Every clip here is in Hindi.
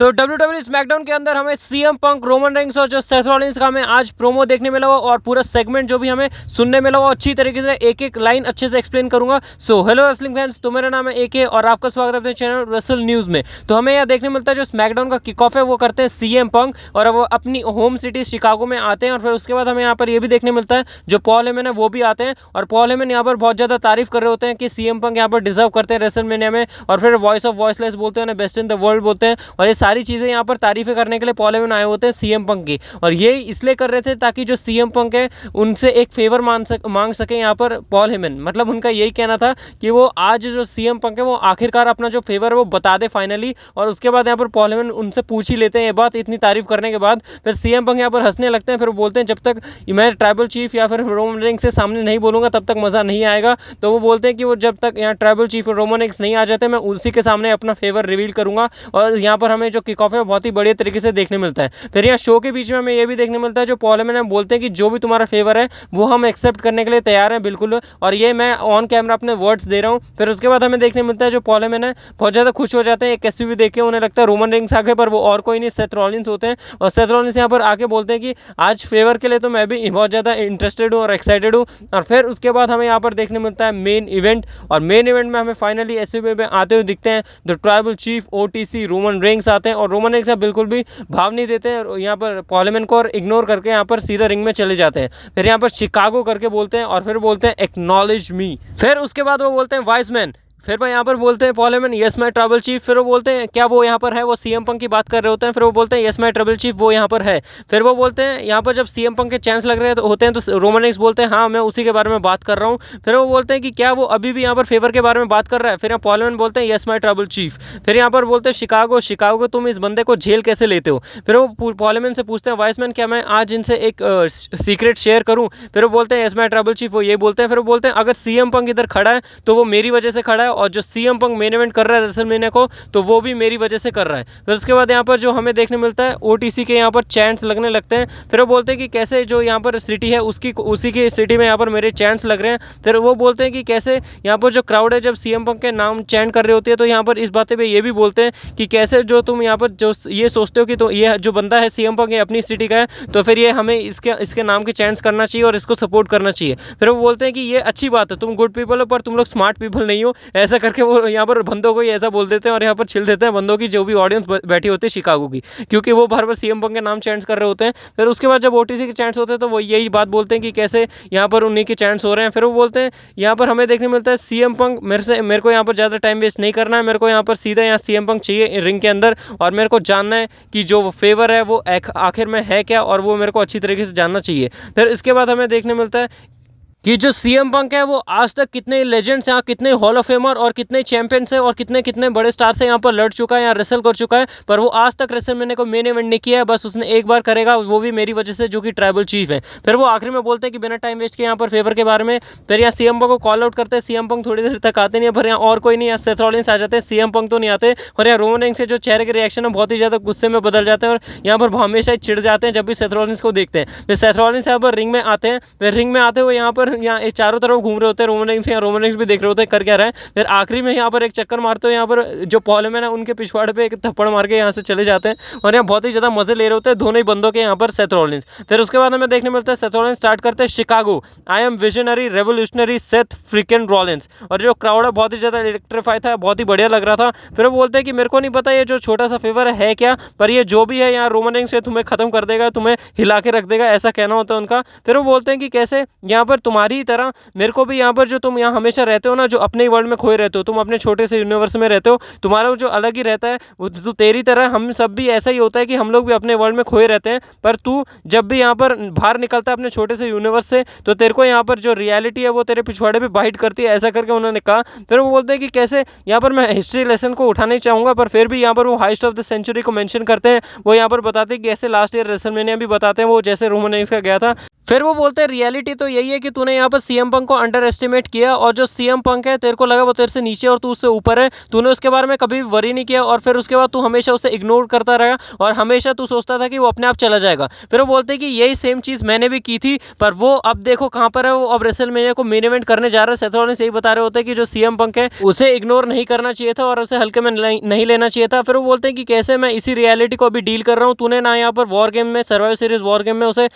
तो WWE स्मैकडाउन के अंदर हमें सीएम पंक, रोमन रेंस और जो सेथ रॉलिंस का हमें आज प्रोमो देखने मिला और पूरा सेगमेंट जो भी हमें सुनने मिला वो अच्छी तरीके से एक एक लाइन अच्छे से एक्सप्लेन करूंगा। सो हेलो रेसलिंग फैंस, तो मेरा नाम है एके और आपका स्वागत है अपने चैनल रेसल न्यूज़ में। तो हमें यहाँ देखने मिलता है जो स्मैकडाउन का किक ऑफ है वो करते हैं सीएम पंक और वो अपनी होम सिटी शिकागो में आते हैं। और फिर उसके बाद हमें यहाँ पर ये भी देखने मिलता है जो पॉल हेमन है वो भी आते हैं और पॉल हेमन यहाँ पर बहुत ज़्यादा तारीफ कर रहे होते हैं कि सीएम पंक यहाँ पर डिजर्व करते हैं रेसलमेनिया में। और फिर वॉइस ऑफ वॉइसलेस बोलते हैं, बेस्ट इन द वर्ल्ड बोलते हैं और ये सारी चीज़ें यहाँ पर तारीफें करने के लिए पॉल हेमन आए होते हैं सीएम पंक की। और ये इसलिए कर रहे थे ताकि जो सीएम पंक है उनसे एक फेवर मांग सके यहाँ पर पॉल हेमन। मतलब उनका यही कहना था कि वो आज जो सीएम पंक है वो आखिरकार अपना जो फेवर है वो बता दे फाइनली। और उसके बाद यहाँ पर पॉल हेमन उनसे पूछ ही लेते हैं ये बात। इतनी तारीफ करने के बाद फिर सीएम पंक यहाँ पर हंसने लगते हैं। फिर वो बोलते हैं जब तक मैं ट्राइबल चीफ या फिर रोमन रेंस से सामने नहीं बोलूँगा तब तक मज़ा नहीं आएगा। तो वो बोलते हैं कि वो जब तक यहाँ ट्राइबल चीफ और रोमन रेंस नहीं आ जाते मैं उसी के सामने अपना फेवर रिवील करूँगा। और यहाँ पर हमें जो किक ऑफ है बहुत ही बढ़िया तरीके से देखने मिलता है। फिर यहाँ शो के बीच में हमें ये भी देखने मिलता है जो पॉल हेमन बोलते हैं कि जो भी तुम्हारा फेवर है वो हम एक्सेप्ट करने के लिए तैयार हैं बिल्कुल। और ये मैं ऑन कैमरा अपने वर्ड्स दे रहा हूँ। फिर उसके बाद हमें देखने मिलता है जो पॉल हेमन है बहुत ज़्यादा खुश हो जाते हैं एक एसयूवी देख के। उन्हें लगता है रोमन रेंस आगे पर वो और कोई नहीं सेथ रॉलिंस होते हैं। और सेथ रॉलिंस यहाँ पर आके बोलते हैं कि आज फेवर के लिए तो मैं भी बहुत ज़्यादा इंटरेस्टेड हूँ और एक्साइटेड हूँ। और फिर उसके बाद हमें यहाँ पर देखने मिलता है मेन इवेंट। और मेन इवेंट में हमें फाइनली एसयूवी में आते हुए दिखते हैं the tribal chief OTC Roman Reigns आते हैं। और रोमन रेंस बिल्कुल भी भाव नहीं देते हैं यहाँ पर पॉल हेमन को और इग्नोर करके यहाँ पर सीधा रिंग में चले जाते हैं। फिर यहाँ पर शिकागो करके बोलते हैं और फिर बोलते हैं एक्नॉलेज मी। फिर उसके बाद वो बोलते हैं वाइस मैन। फिर वो यहाँ पर बोलते हैं Paul Heyman yes my tribal chief. फिर वो बोलते हैं क्या वो यहाँ पर है, वो सीएम पंक की बात कर रहे होते हैं। फिर वो बोलते हैं यस माय ट्राइबल चीफ वो यहाँ पर है। फिर वो बोलते हैं यहाँ पर जब सीएम पंक के चांस लग रहे होते हैं तो रोमन रेंस बोलते हैं हाँ मैं उसी के बारे में बात कर रहा हूँ। फिर वो बोलते हैं कि क्या वो अभी भी यहाँ पर फेवर के बारे में बात कर रहा है। फिर यहाँ पॉल हेमन बोलते हैं यस माय ट्राइबल चीफ। फिर यहाँ पर बोलते हैं शिकागो शिकागो तुम इस बंदे को झेल कैसे लेते हो। फिर वो पॉल हेमन से पूछते हैं वाइसमैन क्या मैं आज इनसे एक सीक्रेट शेयर करूँ। फिर वो बोलते हैं यस माय ट्राइबल चीफ वो ये बोलते हैं। फिर वो बोलते हैं अगर सीएम पंक इधर खड़ा है तो वो मेरी वजह से खड़ा है और जो सीएम पंक मेन इवेंट कर रहा है रेसलमेनिया को तो वो भी मेरी वजह से कर रहा है। फिर उसके बाद यहाँ पर जो हमें देखने मिलता है ओटीसी के यहाँ पर चैंट्स लगने लगते हैं। फिर वो बोलते हैं कि कैसे जो यहाँ पर सिटी है उसी की सिटी में यहाँ पर मेरे चैंट्स लग रहे हैं। फिर वो बोलते हैं कि कैसे यहाँ पर जो क्राउड है जब सीएम पंक के नाम चैंट कर रही होती है तो यहाँ पर इस बातें पे ये भी बोलते हैं कि कैसे जो तुम यहाँ पर जो ये सोचते हो कि तो ये जो बंदा है सीएम पंक ये अपनी सिटी का है तो फिर ये हमें इसके नाम के चैंट्स करना चाहिए और इसको सपोर्ट करना चाहिए। फिर वो बोलते हैं कि ये अच्छी बात है तुम गुड पीपल हो पर तुम लोग स्मार्ट पीपल नहीं हो। ऐसा करके वो यहाँ पर बंदों को ही ऐसा बोल देते हैं और यहाँ पर छिल देते हैं बंदों की जो भी ऑडियंस बैठी होती है शिकागो की, क्योंकि वो बार बार सीएम पंक के नाम चैंट्स कर रहे होते हैं। फिर उसके बाद जब ओटीसी के चैंट्स होते हैं तो वो यही बात बोलते हैं कि कैसे यहाँ पर उन्हीं के चैंट्स हो रहे हैं। फिर वो बोलते हैं यहाँ पर हमें देखने मिलता है सीएम पंक मेरे को यहाँ पर ज़्यादा टाइम वेस्ट नहीं करना है। मेरे को यहाँ पर सीधा यहाँ सीएम पंक चाहिए रिंग के अंदर और मेरे को जानना है कि जो फेवर है वो आखिर में है क्या और वो मेरे को अच्छी तरीके से जानना चाहिए। फिर इसके बाद हमें देखने मिलता है कि जो सीएम पंक है वो आज तक कितने लेजेंड्स यहाँ कितने हॉल ऑफ फेमर और कितने चैंपियंस हैं और कितने कितने बड़े स्टार से यहाँ पर लड़ चुका है, यहाँ रेसल कर चुका है, पर वो आज तक रेसलमेनिया को मेन इवेंट नहीं किया है। बस उसने एक बार करेगा वो भी मेरी वजह से जो कि ट्राइबल चीफ है। फिर वो आखिर में बोलते हैं कि बिना टाइम वेस्ट के यहाँ पर फेवर के बारे में। फिर यहाँ सीएम पंक को कॉल आउट करते हैं। सीएम पंक थोड़ी देर तक आते नहीं है। फिर यहाँ और कोई नहीं, यहाँ सेथ रॉलिंस आ जाते हैं, सीएम पंक तो नहीं आते। और यहाँ रोमन रेंस के जो चेहरे के रिएक्शन है बहुत ही ज़्यादा गुस्से में बदल जाते हैं और यहाँ पर हमेशा चिढ़ जाते हैं जब भी सेथ रॉलिंस को देखते हैं। फिर सेथ रॉलिंस यहाँ पर रिंग में आते हैं। फिर रिंग में आते हुए यहाँ पर चारों घूम रहे होते हैं रोमन रेंस, यहाँ रोमन रेंस भी देख रहे होते हैं कर क्या रहा है। फिर आखिरी में यहाँ पर एक चक्कर मारते हुए यहाँ पर जो पॉल हेमन है उनके पिछवाड़े पे एक थप्पड़ मार के यहाँ से चले जाते हैं और यहाँ बहुत ही ज़्यादा मजे ले रहे होते हैं दोनों ही बंदों के यहाँ पर सेथ रॉलिंस। फिर उसके बाद हमें देखने मिलता है सेथ रॉलिंस स्टार्ट करते हैं Chicago I am visionary revolutionary Seth fricking Rollins. और जो क्राउड है बहुत ही ज़्यादा इलेक्ट्रीफाई था, बहुत ही बढ़िया लग रहा था। फिर वो बोलते हैं कि मेरे को नहीं पता ये जो छोटा सा फेवर है क्या, पर ये जो भी है यहाँ रोमन रेंस से तुम्हें खत्म कर देगा, तुम्हें हिला के रख देगा, ऐसा कहना होता है उनका। फिर वो बोलते हैं कि कैसे यहाँ पर तुम्हारी तरह मेरे को भी यहाँ पर जो तुम यहाँ हमेशा रहते हो ना, जो अपने ही वर्ल्ड में खोए रहते हो, तुम अपने छोटे से यूनिवर्स में रहते हो, तुम्हारा जो अलग ही रहता है वो तो तेरी तरह हम सब भी ऐसा ही होता है कि हम लोग भी अपने वर्ल्ड में खोए रहते हैं। पर तू जब भी यहाँ पर बाहर निकलता है अपने छोटे से यूनिवर्स से तो तेरे को यहाँ पर जो रियलिटी है वो तेरे पिछवाड़े पे बाइट करती है, ऐसा करके उन्होंने कहा। फिर वो बोलते हैं कि कैसे यहाँ पर मैं हिस्ट्री लेसन को उठाना ही चाहूँगा, पर फिर भी यहाँ पर वो हाइस्ट ऑफ द सेंचुरी को मेंशन करते हैं। वो यहाँ पर बताते हैं कि ऐसे लास्ट ईयर रेसलमेनिया भी बताते हैं वो जैसे रोमन रेंस का गया था। फिर वो बोलते हैं रियलिटी तो यही है कि तूने तूने यहाँ पर सीएम पंक को अंडर एस्टिमेट किया और जो सीएम पंक है तेरे को लगा वो तेरे से नीचे और तू उससे ऊपर है, तूने उसके बारे में कभी वरी नहीं किया और फिर उसके बाद तू हमेशा उसे इग्नोर करता रहा और हमेशा तू सोचता था कि वो अपने आप चला जाएगा। फिर वो बोलते हैं कि यही सेम चीज़ मैंने भी की थी, पर वो अब देखो कहाँ पर है, वो अब रेसलमेनिया को मेन इवेंट करने जा रहा है। सेथ रॉलिंस यही बता रहे होते हैं कि जो सीएम पंक है उसे इग्नोर नहीं करना चाहिए था और उसे हल्के में नहीं लेना चाहिए था। फिर वो बोलते हैं कि कैसे मैं इसी रियलिटी को अभी डील कर रहा हूँ, तूने ना यहाँ पर वॉर गेम में, सर्वाइवर सीरीज वॉर गेम में उसे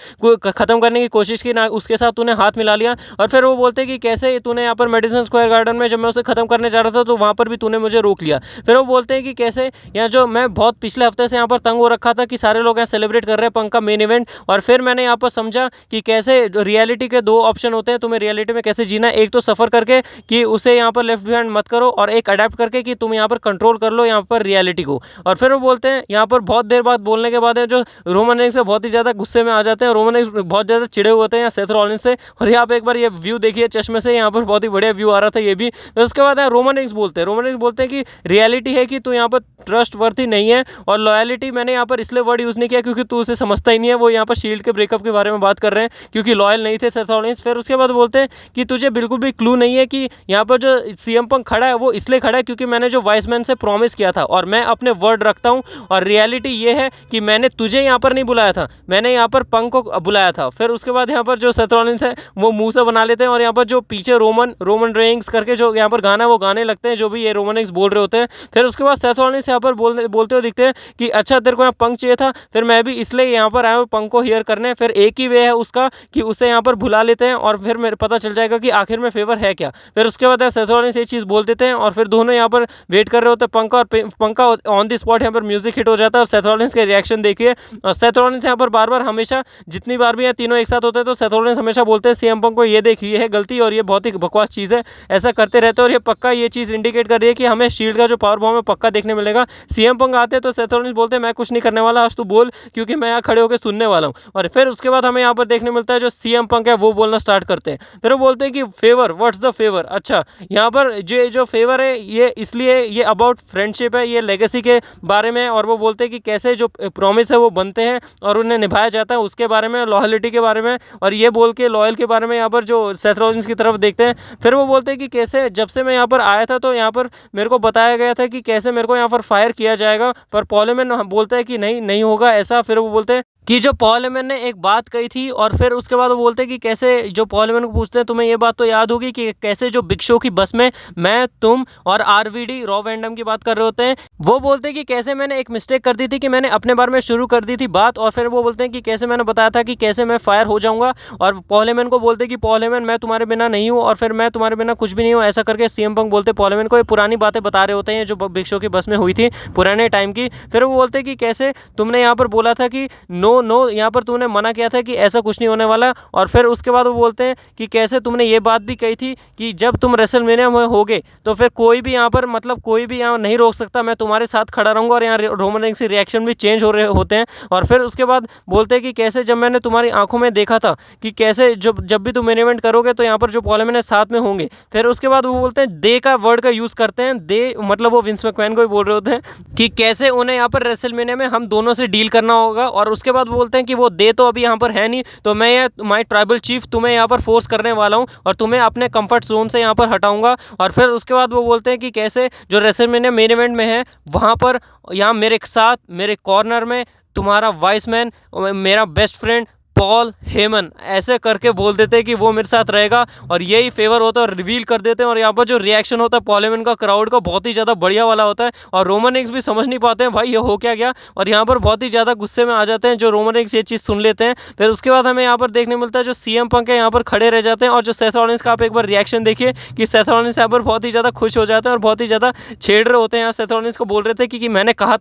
खत्म करने की कोशिश की, ना उसके साथ तूने हाथ मिला लिया। और फिर वो बोलते हैं कि कैसे तूने यहाँ पर मेडिसन स्क्वायर गार्डन में जब मैं उसे खत्म करने जा रहा था तो वहाँ पर भी तूने मुझे रोक लिया। फिर वो बोलते हैं कि कैसे यहाँ जो मैं बहुत पिछले हफ्ते से यहाँ पर तंग हो रखा था कि सारे लोग यहाँ सेलिब्रेट कर रहे हैं पंक का मेन इवेंट, और फिर मैंने यहाँ पर समझा कि कैसे रियलिटी के दो ऑप्शन होते हैं, तुम्हें रियलिटी में कैसे जीना, एक तो सफ़र करके कि उसे यहाँ पर लेफ्ट बिहाइंड मत करो, और एक अडेप्ट करके कि तुम यहाँ पर कंट्रोल कर लो यहाँ पर रियलिटी को। और फिर वो बोलते हैं यहाँ पर बहुत देर बाद बोलने के बाद है जो रोमन रेंस से बहुत ही ज़्यादा गुस्से में आ जाते हैं, रोमन रेंस बहुत ज़्यादा चिड़े हुए होते हैं सेथ रॉलिंस से। और यहाँ पे एक बार ये व्यू देखिए चश्मे से, यहाँ पर बहुत ही बढ़िया व्यू आ रहा था ये भी। तो उसके बाद रोमन रेंस बोलते हैं कि रियलिटी है कि तू यहाँ पर ट्रस्ट वर्थी नहीं है, और लॉयलिटी मैंने यहाँ पर इसलिए वर्ड यूज़ नहीं किया क्योंकि तू उसे समझता ही नहीं है। वो यहाँ पर शील्ड के ब्रेकअप के बारे में बात कर रहे हैं क्योंकि लॉयल नहीं थे सेथ रॉलिंस। फिर उसके बाद बोलते हैं कि तुझे बिल्कुल भी क्लू नहीं है कि यहाँ पर जो सीएम पंक खड़ा है वो इसलिए खड़ा है क्योंकि मैंने जो वाइस मैन से प्रॉमिस किया था और मैं अपने वर्ड रखता हूँ, और रियलिटी ये है कि मैंने तुझे यहाँ पर नहीं बुलाया था, मैंने यहाँ पर पंक को बुलाया था। फिर उसके बाद यहाँ पर जो सेथ रॉलिंस है वो मुंह से बना लेते हैं, और यहाँ पर जो पीछे रोमन रेंस करके जो यहाँ पर गाना वो गाने लगते हैं जो भी ये रोमन रेंस बोल रहे होते हैं। फिर उसके बाद सेथ रॉलिंस यहाँ पर बोलते हुए दिखते हैं कि अच्छा तेरे को यहाँ पंक चाहिए था, फिर मैं भी इसलिए यहाँ पर आया हूँ पंक को हियर करने। फिर एक ही वे है उसका कि उसे यहाँ पर बुला लेते हैं और फिर मेरे पता चल जाएगा कि आखिर में फेवर है क्या। फिर उसके बाद सेथ रॉलिंस ये चीज़ बोल देते हैं और फिर दोनों यहाँ पर वेट कर रहे होते हैं पंक, और पंक का ऑन द स्पॉट यहाँ पर म्यूजिक हिट हो जाता है। और सेथ रॉलिंस के रिएक्शन देखिए, और सेथ रॉलिंस यहाँ पर बार बार हमेशा जितनी बार भी यहाँ तीनों एक साथ होते हैं तो सेथ रॉलिंस हमेशा बोलते हैं सीएम पंक को ये देखिए ये है गलती और ये बहुत ही बकवास चीज़ है, ऐसा करते रहते हैं। और ये पक्का ये चीज़ इंडिकेट कर रही है कि हमें शील्ड का जो पावर बॉम्ब है पक्का देखने मिलेगा। सीएम पंक आते हैं तो सेथ रॉलिंस बोलते हैं मैं कुछ नहीं करने वाला, आज तू बोल क्योंकि मैं यहाँ खड़े होकर सुनने वाला हूँ। और फिर उसके बाद हमें यहाँ पर देखने मिलता है जो सीएम पंक है वो बोलना स्टार्ट करते हैं। फिर वो बोलते हैं कि फेवर, व्हाट्स द फेवर। अच्छा यहाँ पर जो फेवर है ये इसलिए ये अबाउट फ्रेंडशिप है, ये लेगेसी के बारे में, और वो बोलते हैं कि कैसे जो प्रॉमिस है वो बनते हैं और उन्हें निभाया जाता है उसके बारे में, लॉयलिटी के बारे में, और ये बोल के लॉयल के बारे में यहाँ पर जो सेथ रॉलिंस की तरफ देखते हैं। फिर वो बोलते हैं कि कैसे जब से मैं यहाँ पर आया था तो यहाँ पर मेरे को बताया गया था कि कैसे मेरे को यहाँ पर फायर किया जाएगा, पर पॉल हेमन बोलता है कि नहीं होगा ऐसा। फिर वो बोलते हैं कि जो पॉल हेमन ने एक बात कही थी, और फिर उसके बाद वो बोलते हैं कि कैसे जो पॉल हेमन को पूछते हैं तुम्हें ये बात तो याद होगी कि कैसे जो बिग शो की बस में मैं, तुम और आरवीडी रॉब वैन डैम की बात कर रहे होते हैं। वो बोलते हैं कि कैसे मैंने एक मिस्टेक कर दी थी कि मैंने अपने बारे में शुरू कर दी थी बात, और फिर वो बोलते हैं कि कैसे मैंने बताया था कि कैसे मैं फायर हो जाऊंगा, और पॉल हेमन को बोलते हैं कि पॉल हेमन मैं तुम्हारे बिना नहीं हूँ और फिर मैं तुम्हारे बिना कुछ भी नहीं हूँ, ऐसा करके सीएम पंक बोलते पॉल हेमन को ये पुरानी बातें बता रहे होते हैं जो बिग शो की बस में हुई थी पुराने टाइम की। फिर वो बोलते हैं कि कैसे तुमने यहाँ पर बोला था कि नो यहाँ पर तुमने मना किया था कि ऐसा कुछ नहीं होने वाला। और फिर उसके बाद वो बोलते हैं कि कैसे तुमने ये बात भी कही थी कि जब तुम रेसलमेनिया में होगे तो फिर कोई भी यहाँ पर मतलब कोई भी यहाँ नहीं रोक सकता, मैं तुम्हारे साथ खड़ा रहूँगा। और यहाँ रोमन रेंस के रिएक्शन भी चेंज हो रहे होते हैं। और फिर उसके बाद बोलते हैं कि कैसे जब मैंने तुम्हारी आंखों में देखा था कि कैसे जब भी तुम मेन इवेंट करोगे तो यहाँ पर जो पॉल हेमन है साथ में होंगे। फिर उसके बाद वो बोलते हैं दे का वर्ड का यूज़ करते हैं, दे मतलब वो विंस मैकमैन को ही बोल रहे होते हैं कि कैसे उन्हें यहाँ पर रेसलमेनिया में हम दोनों से डील करना होगा। और उसके बाद वो बोलते हैं कि वो दे तो अभी यहाँ पर है नहीं, तो मैं ये माई ट्राइबल चीफ तुम्हें यहाँ पर फोर्स करने वाला हूँ और तुम्हें अपने कंफर्ट जोन से यहाँ पर हटाऊंगा। और फिर उसके बाद वो बोलते हैं कि कैसे जो रेसलमेनिया मेन इवेंट में है वहाँ पर यहाँ मेरे साथ मेरे कॉर्नर में तुम्हारा वाइस मैन, मेरा बेस्ट फ्रेंड पॉल हेमन, ऐसे करके बोल देते हैं कि वो मेरे साथ रहेगा और यही फेवर होता है और रिवील कर देते हैं। और यहाँ पर जो रिएक्शन होता है पॉल हेमन का क्राउड का बहुत ही ज़्यादा बढ़िया वाला होता है और रोमन रेंस भी समझ नहीं पाते हैं भाई ये हो क्या गया, और यहाँ पर बहुत ही ज़्यादा गुस्से में आ जाते हैं जो रोमन रेंस ये चीज़ सुन लेते हैं। फिर उसके बाद हमें यहाँ पर देखने मिलता है जो सीएम पंक है यहाँ पर खड़े रह जाते हैं और जो सेथ रॉलिंस का आप एक बार रिएक्शन देखिए कि सेथ रॉलिंस यहाँ पर बहुत ही ज़्यादा खुश हो जाते हैं और बहुत ही ज़्यादा छेड़ रहे होते हैं। यहाँ सेथ रॉलिंस को बोल रहे थे कि मैंने कहा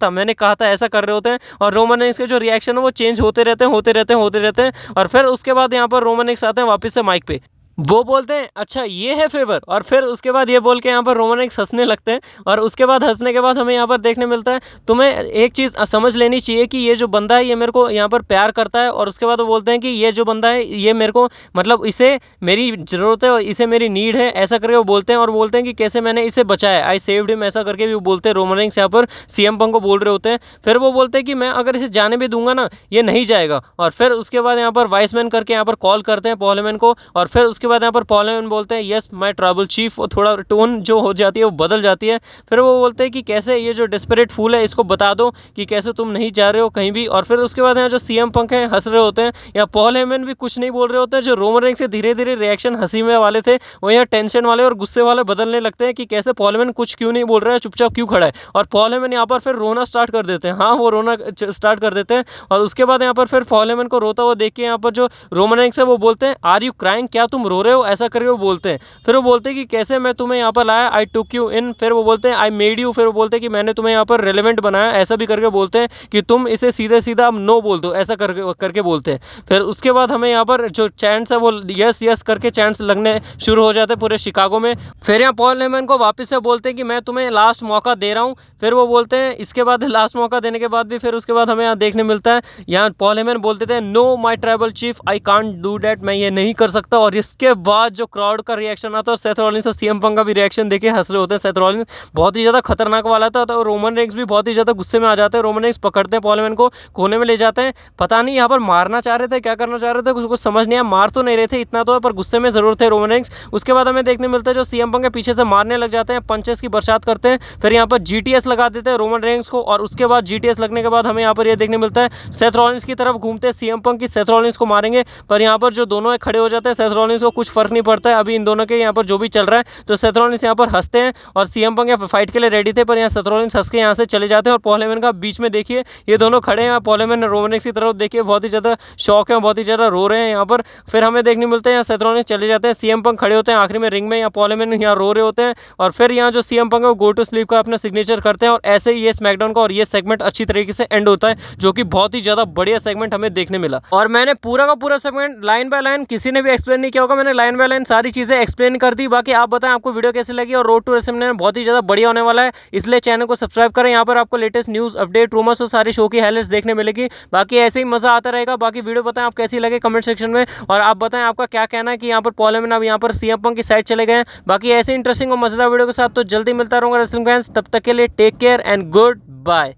था ऐसा कर रहे होते हैं और रोमन रेंस के जो रिएक्शन है वो चेंज होते रहते हैं। और फिर उसके बाद यहाँ पर रोमन रेंस आते हैं वापस से माइक पे, वो बोलते हैं अच्छा ये है फेवर, और फिर उसके बाद ये बोल के यहाँ पर रोमन रेंस हंसने लगते हैं। और उसके बाद हंसने के बाद हमें यहाँ पर देखने मिलता है तुम्हें एक चीज़ समझ लेनी चाहिए कि ये जो बंदा है ये मेरे को यहाँ पर प्यार करता है। और उसके बाद वो बोलते हैं कि ये जो बंदा है ये मेरे को मतलब इसे मेरी ज़रूरत है और इसे मेरी नीड है, ऐसा करके वो बोलते हैं। और बोलते हैं कि कैसे मैंने इसे बचाया, आई सेव्ड हिम, ऐसा करके भी वो बोलते हैं। रोमन रेंस यहाँ पर सीएम पंक को बोल रहे होते हैं। फिर वो बोलते हैं कि मैं अगर इसे जाने भी दूंगा ना ये नहीं जाएगा। और फिर उसके बाद यहाँ पर वाइस मैन करके यहाँ पर कॉल करते हैं पॉल हेमन को। और फिर उसके उसके बाद यहाँ पर पॉल हेमन बोलते हैं यस माय ट्राइबल चीफ, वो थोड़ा टोन जो हो जाती है वो बदल जाती है। फिर वो बोलते हैं कि कैसे ये जो डेस्परेट फूल है इसको बता दो कि कैसे तुम नहीं जा रहे हो कहीं भी। और फिर उसके बाद यहाँ जो सीएम पंक हैं हंस रहे होते हैं, या पॉल हेमन भी कुछ नहीं बोल रहे होते हैं। जो रोमन रेंस के धीरे धीरे रिएक्शन हंसी में वाले थे वो यहाँ टेंशन वाले और गुस्से वाले बदलने लगते हैं कि कैसे पॉल हेमन कुछ क्यों नहीं बोल रहा है, चुपचाप क्यों खड़ा है। और पॉल हेमन यहाँ पर फिर रोना स्टार्ट कर देते हैं, हाँ वो रोना स्टार्ट कर देते हैं। और उसके बाद यहाँ पर फिर पॉल हेमन को रोता हुआ देख के यहाँ पर जो रोमन रेंस है वो बोलते हैं आर यू क्राइंग, क्या तुम रो रहे हो, ऐसा करके वो बोलते हैं। फिर वो बोलते हैं कि कैसे मैं तुम्हें यहाँ पर लाया, आई टुक यू इन। फिर वो बोलते हैं आई मेड यू। फिर वो बोलते हैं कि मैंने तुम्हें यहाँ पर रेलेवेंट बनाया, ऐसा भी करके बोलते हैं कि तुम इसे सीधे सीधा अब नो बोल दो, ऐसा करके बोलते हैं। फिर उसके बाद हमें यहाँ पर जो चैंट्स है वो यस यस करके चैंट्स लगने शुरू हो जाते हैं पूरे शिकागो में। फिर यहाँ पॉल हेमन को वापस से बोलते हैं कि मैं तुम्हें लास्ट मौका दे रहा हूँ। फिर वो बोलते हैं, इसके बाद लास्ट मौका देने के बाद भी फिर उसके बाद हमें यहाँ देखने मिलता है, यहाँ पॉल हेमन बोलते थे no my tribal chief I can't do that, मैं ये नहीं कर सकता। और इसके बाद जो क्राउड का रिएक्शन आता है और सेथ रॉलिंस और सीएम पंक का भी रिएक्शन देखे हंस रहे होते हैं। सेथ रॉलिंस बहुत ही ज़्यादा खतरनाक वाला था, तो रोमन रेंस भी बहुत ही ज़्यादा गुस्से में आ जाते हैं। रोमन रेंस पकड़ते हैं पॉल हेमन को, कोने में ले जाते हैं, पता नहीं यहाँ पर मारना चाह रहे थे क्या करना चाह रहे थे कुछ समझ नहीं आया। मार तो नहीं रहे थे इतना तो है, पर गुस्से में जरूर थे रोमन रेंस। उसके बाद हमें देखने मिलता है जो सीएम पंक के पीछे से मारने लग जाते हैं, पंचेस की बरसात करते हैं। फिर यहाँ पर जीटीएस लगा देते हैं रोमन रेंस को, और उसके बाद जीटीएस लगने के बाद हमें यहाँ पर यह देखने मिलता है सेथ रॉलिंस की तरफ घूमते हैं सीएम पंक की, सेथ रॉलिंस को मारेंगे। पर यहाँ पर जो दोनों खड़े हो जाते हैं, सेथ रॉलिंस को कुछ फर्क नहीं पड़ता है अभी इन दोनों के यहाँ पर जो भी चल रहा है। तो सेथ रॉलिंस यहाँ पर हंसते हैं और सीएम पंक यहाँ फाइट के लिए रेडी थे, पर यहाँ सेथ रॉलिंस हंस के यहाँ से चले जाते हैं। और पॉल हेमन का बीच में देखिए ये दोनों खड़े हैं, पॉल हेमन रोमन रेंस की तरफ देखिए बहुत ही ज़्यादा शौक है, बहुत ही ज़्यादा रो रहे हैं यहाँ पर। फिर हमें देखने मिलते हैं यहाँ सेथ रॉलिंस चले जाते हैं, सीएम पंक खड़े होते हैं आखिरी में रिंग में, यहाँ पॉल हेमन यहाँ रो रहे होते हैं। और फिर यहाँ जो सीएम पंक है वो गो टू स्लीप का अपना सिग्नेचर करते हैं। और ऐसे ही ये स्मैकडाउन का और ये सेगमेंट अच्छी तरीके से एंड होता है, जो कि बहुत ही ज़्यादा बढ़िया सेगमेंट हमें देखने मिला। और मैंने पूरा का पूरा सेगमेंट लाइन बाय लाइन, किसी ने भी एक्सप्लेन नहीं किया होगा, मैंने लाइन बाय लाइन सारी चीज़ें एक्सप्लेन कर दी। बाकी आप बताएं आपको वीडियो कैसी लगी। और रोड टू रेसलमैनिया बहुत ही ज़्यादा बढ़िया होने वाला है, इसलिए चैनल को सब्सक्राइब करें। यहाँ पर आपको लेटेस्ट न्यूज़ अपडेट रूमर्स और सारी शो की हाइलाइट्स देखने मिलेगी। बाकी ऐसे ही मज़ा आता रहेगा। बाकी वीडियो बताएं आप कैसी लगे कमेंट सेक्शन में, और आप बताएं आपका क्या कहना है कि यहाँ पर पॉल हेमन अब यहाँ पर सीएम पंक की साइड चले गए हैं। बाकी ऐसे इंटरेस्टिंग और मजेदार वीडियो के साथ तो जल्दी मिलता रहूँगा रेसलिंग फैंस, तब तक के लिए take care and good bye.